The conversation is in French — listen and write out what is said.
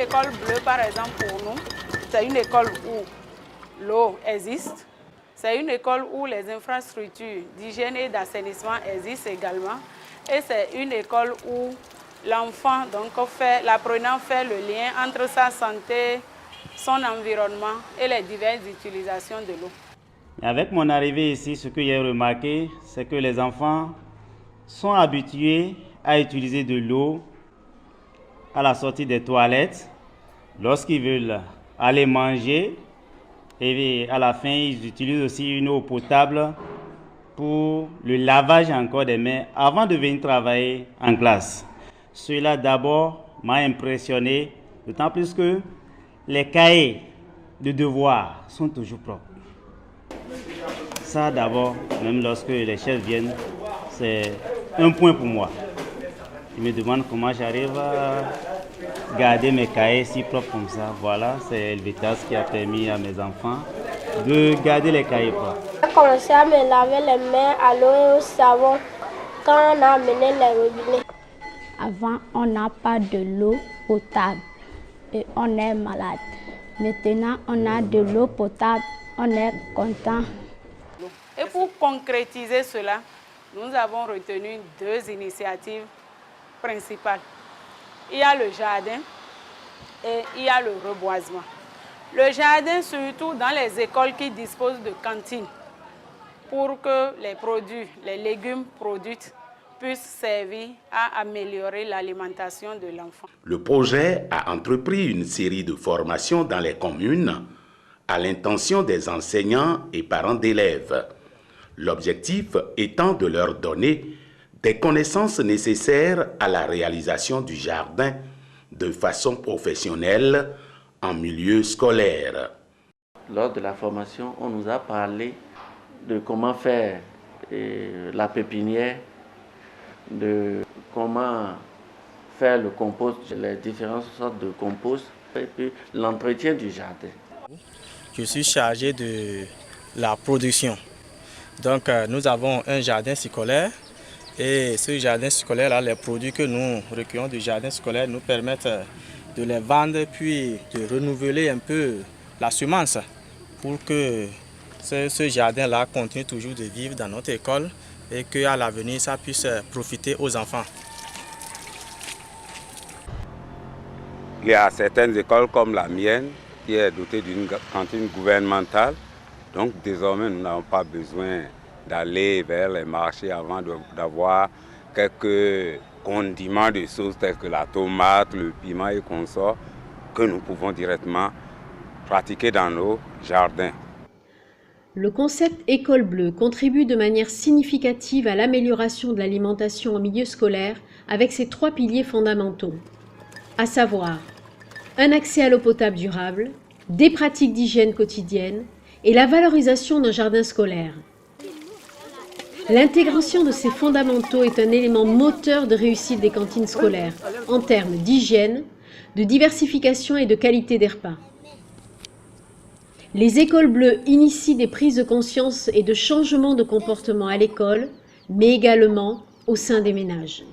école bleue, par exemple, pour nous, c'est une école où l'eau existe. C'est une école où les infrastructures d'hygiène et d'assainissement existent également. Et c'est une école où l'enfant, donc l'apprenant fait le lien entre sa santé, son environnement et les diverses utilisations de l'eau. Avec mon arrivée ici, ce que j'ai remarqué, c'est que les enfants sont habitués à utiliser de l'eau à la sortie des toilettes, lorsqu'ils veulent aller manger, et à la fin, ils utilisent aussi une eau potable pour le lavage encore des mains avant de venir travailler en classe. Cela d'abord m'a impressionné, d'autant plus que les cahiers de devoirs sont toujours propres. Ça d'abord, même lorsque les chefs viennent, c'est un point pour moi. Ils me demandent comment j'arrive à garder mes cahiers si propres comme ça. Voilà, c'est Helvetas qui a permis à mes enfants de garder les cahiers propres. J'ai commencé à me laver les mains à l'eau et au savon quand on a amené les robinets. Avant, on n'a pas de l'eau potable et on est malade. Maintenant, on a de l'eau potable, on est content. Et pour concrétiser cela, nous avons retenu 2 initiatives principales. Il y a le jardin et il y a le reboisement. Le jardin, surtout dans les écoles qui disposent de cantines, pour que les produits, les légumes produits puissent servir à améliorer l'alimentation de l'enfant. Le projet a entrepris une série de formations dans les communes à l'intention des enseignants et parents d'élèves. L'objectif étant de leur donner des connaissances nécessaires à la réalisation du jardin de façon professionnelle en milieu scolaire. Lors de la formation, on nous a parlé de comment faire la pépinière, de comment faire le compost, les différentes sortes de compost, et puis l'entretien du jardin. Je suis chargé de la production. Donc nous avons un jardin scolaire et ce jardin scolaire, les produits que nous recueillons du jardin scolaire nous permettent de les vendre puis de renouveler un peu la semence pour que ce jardin-là continue toujours de vivre dans notre école et qu'à l'avenir, ça puisse profiter aux enfants. Il y a certaines écoles comme la mienne qui est dotée d'une cantine gouvernementale. Donc désormais, nous n'avons pas besoin d'aller vers les marchés avant d'avoir quelques condiments de sauce tels que la tomate, le piment et consorts que nous pouvons directement pratiquer dans nos jardins. Le concept École Bleue contribue de manière significative à l'amélioration de l'alimentation en milieu scolaire avec ses 3 piliers fondamentaux, à savoir un accès à l'eau potable durable, des pratiques d'hygiène quotidienne et la valorisation d'un jardin scolaire. L'intégration de ces fondamentaux est un élément moteur de réussite des cantines scolaires en termes d'hygiène, de diversification et de qualité des repas. Les écoles bleues initient des prises de conscience et de changements de comportement à l'école, mais également au sein des ménages.